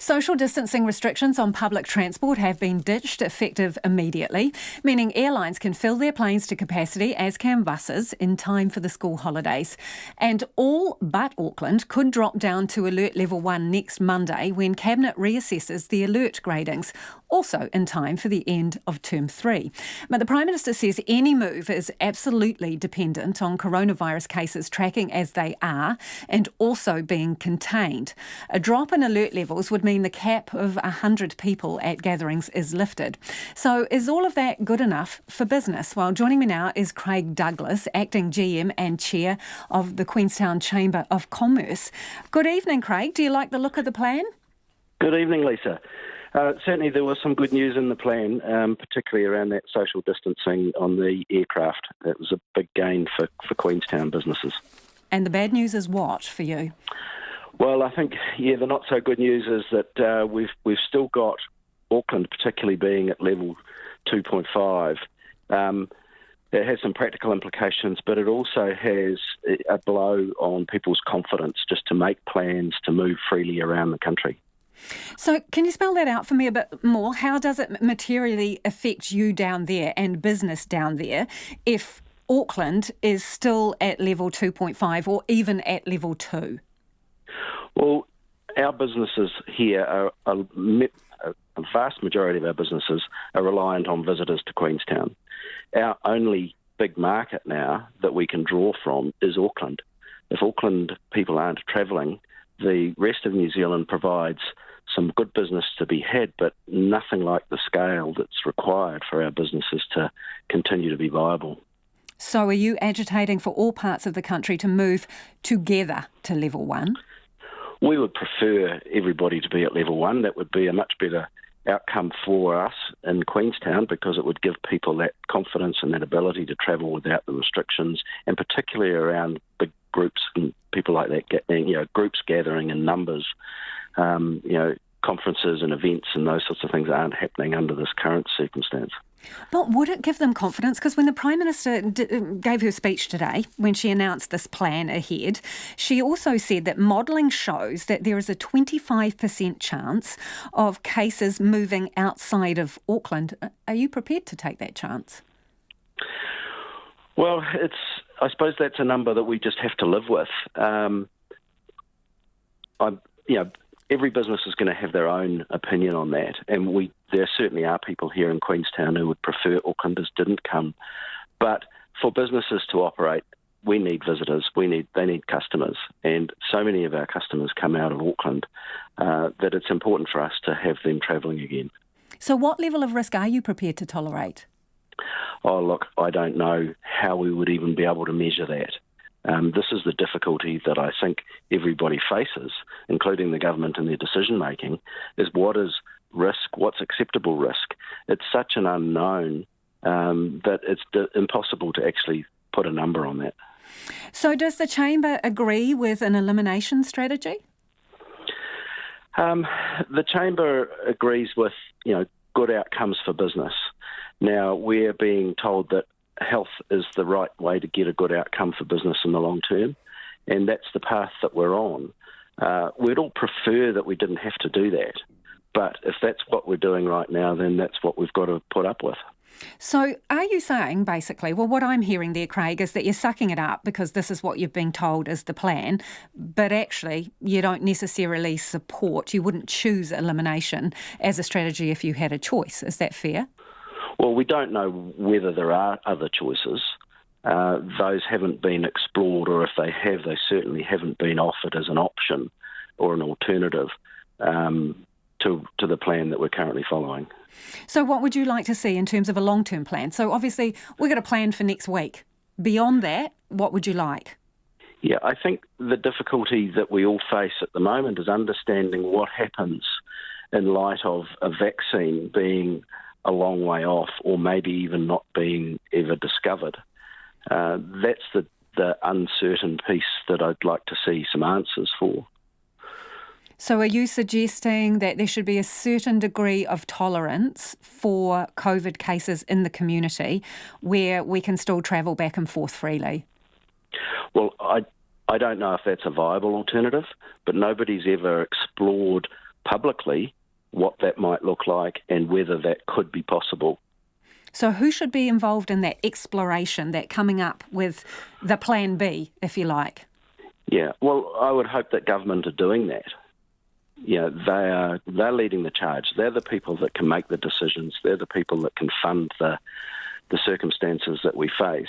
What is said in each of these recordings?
Social distancing restrictions on public transport have been ditched effective immediately, meaning airlines can fill their planes to capacity, as can buses, in time for the school holidays. And all but Auckland could drop down to Alert Level 1 next Monday when Cabinet reassesses the alert gradings, also in time for the end of Term 3. But the Prime Minister says any move is absolutely dependent on coronavirus cases tracking as they are and also being contained. A drop in alert levels would mean the cap of 100 people at gatherings is lifted. So is all of that good enough for business? Well, joining me now is Craig Douglas, Acting GM and Chair of the Queenstown Chamber of Commerce. Good evening, Craig. Do you like the look of the plan? Good evening, Lisa. Certainly there was some good news in the plan, particularly around that social distancing on the aircraft. That was a big gain for Queenstown businesses. And the bad news is what for you? Well, I think, the not so good news is that we've still got Auckland particularly being at level 2.5. It has some practical implications, but it also has a blow on people's confidence just to make plans to move freely around the country. So can you spell that out for me a bit more? How does it materially affect you down there and business down there if Auckland is still at level 2.5 or even at level 2? Well, our businesses here a vast majority of our businesses are reliant on visitors to Queenstown. Our only big market now that we can draw from is Auckland. If Auckland people aren't travelling, the rest of New Zealand provides some good business to be had, but nothing like the scale that's required for our businesses to continue to be viable. So are you agitating for all parts of the country to move together to level 1? We would prefer everybody to be at level 1. That would be a much better outcome for us in Queenstown because it would give people that confidence and that ability to travel without the restrictions, and particularly around big groups and people like that, groups gathering in numbers, conferences and events and those sorts of things aren't happening under this current circumstance. But would it give them confidence? Because when the Prime Minister gave her speech today, when she announced this plan ahead, she also said that modelling shows that there is a 25% chance of cases moving outside of Auckland. Are you prepared to take that chance? Well, I suppose that's a number that we just have to live with. Every business is going to have their own opinion on that, and there certainly are people here in Queenstown who would prefer Aucklanders didn't come. But for businesses to operate, we need visitors, they need customers, and so many of our customers come out of Auckland that it's important for us to have them travelling again. So what level of risk are you prepared to tolerate? Oh, look, I don't know how we would even be able to measure that. This is the difficulty that I think everybody faces, including the government in their decision-making, is what is risk, what's acceptable risk. It's such an unknown that it's impossible to actually put a number on that. So does the Chamber agree with an elimination strategy? The Chamber agrees with, good outcomes for business. Now, we're being told that health is the right way to get a good outcome for business in the long term, and that's the path that we're on. We'd all prefer that we didn't have to do that, but if that's what we're doing right now, then that's what we've got to put up with. So are you saying, basically, well, what I'm hearing there, Craig, is that you're sucking it up because this is what you've been told is the plan, but actually you don't necessarily you wouldn't choose elimination as a strategy if you had a choice. Is that fair? Well, we don't know whether there are other choices. Those haven't been explored, or if they have, they certainly haven't been offered as an option or an alternative to the plan that we're currently following. So what would you like to see in terms of a long-term plan? So obviously we've got a plan for next week. Beyond that, what would you like? Yeah, I think the difficulty that we all face at the moment is understanding what happens in light of a vaccine being a long way off, or maybe even not being ever discovered. That's the uncertain piece that I'd like to see some answers for. So are you suggesting that there should be a certain degree of tolerance for COVID cases in the community where we can still travel back and forth freely? Well, I don't know if that's a viable alternative, but nobody's ever explored publicly what that might look like and whether that could be possible. So who should be involved in that exploration, that coming up with the plan B, if you like? Yeah, well, I would hope that government are doing that. They're leading the charge. They're the people that can make the decisions. They're the people that can fund the circumstances that we face.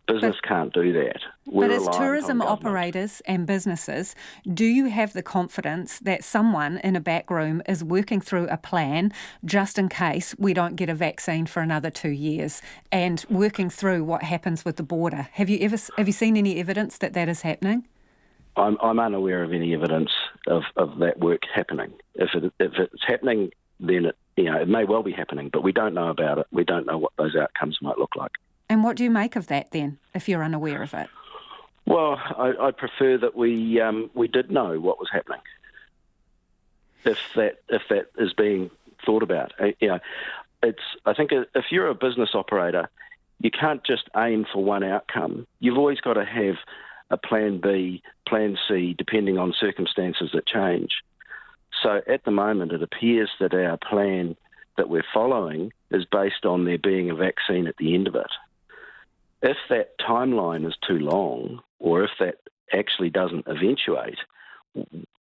Business can't do that. But as tourism operators and businesses, do you have the confidence that someone in a back room is working through a plan just in case we don't get a vaccine for another 2 years and working through what happens with the border? Have you seen any evidence that that is happening? I'm unaware of any evidence of that work happening. If it's happening, then it may well be happening, but we don't know about it. We don't know what those outcomes might look like. And what do you make of that then, if you're unaware of it? Well, I prefer that we did know what was happening. If that is being thought about, I think if you're a business operator, you can't just aim for one outcome. You've always got to have a plan B, plan C, depending on circumstances that change. So at the moment, it appears that our plan that we're following is based on there being a vaccine at the end of it. If that timeline is too long, or if that actually doesn't eventuate,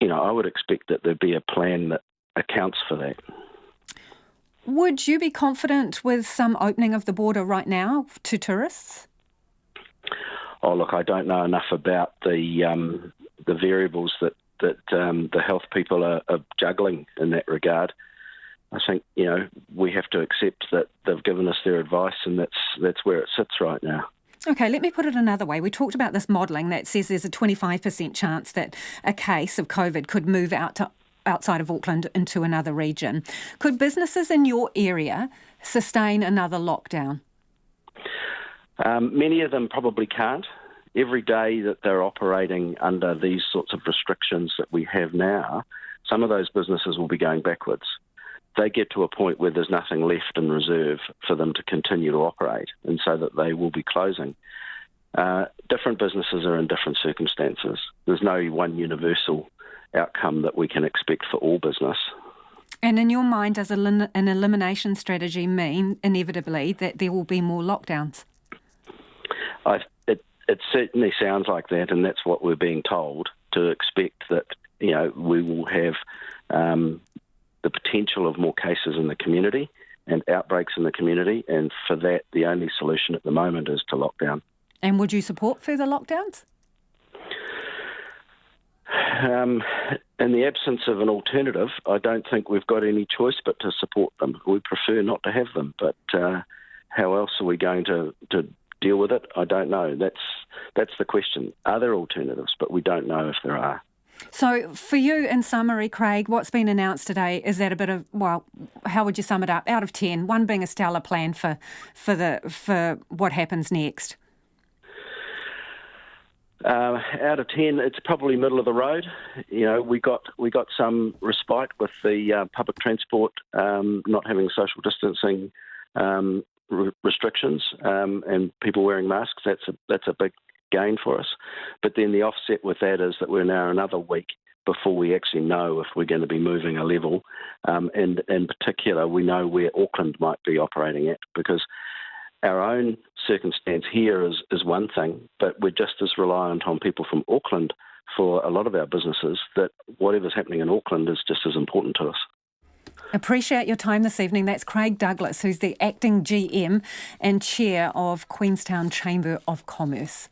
I would expect that there'd be a plan that accounts for that. Would you be confident with some opening of the border right now to tourists? Oh, look, I don't know enough about the variables that the health people are juggling in that regard. I think, we have to accept that they've given us their advice, and that's where it sits right now. Okay, let me put it another way. We talked about this modelling that says there's a 25% chance that a case of COVID could move outside of Auckland into another region. Could businesses in your area sustain another lockdown? Many of them probably can't. Every day that they're operating under these sorts of restrictions that we have now, some of those businesses will be going backwards. They get to a point where there's nothing left in reserve for them to continue to operate, and so that they will be closing. Different businesses are in different circumstances. There's no one universal outcome that we can expect for all business. And in your mind, does an elimination strategy mean inevitably that there will be more lockdowns? It certainly sounds like that, and that's what we're being told, to expect that we will have the potential of more cases in the community and outbreaks in the community, and for that, the only solution at the moment is to lock down. And would you support further lockdowns? In the absence of an alternative, I don't think we've got any choice but to support them. We prefer not to have them, but how else are we going to deal with it? I don't know. That's the question. Are there alternatives? But we don't know if there are. So for you, in summary, Craig, what's been announced today, is that a bit of, how would you sum it up? Out of 10, 1 being a stellar plan for what happens next? Out of 10, it's probably middle of the road. We got some respite with the public transport not having social distancing restrictions and people wearing masks. That's a big gain for us. But then the offset with that is that we're now another week before we actually know if we're going to be moving a level. And in particular, we know where Auckland might be operating at, because our own circumstance here is one thing, but we're just as reliant on people from Auckland for a lot of our businesses, that whatever's happening in Auckland is just as important to us. Appreciate your time this evening. That's Craig Douglas, who's the acting GM and chair of Queenstown Chamber of Commerce.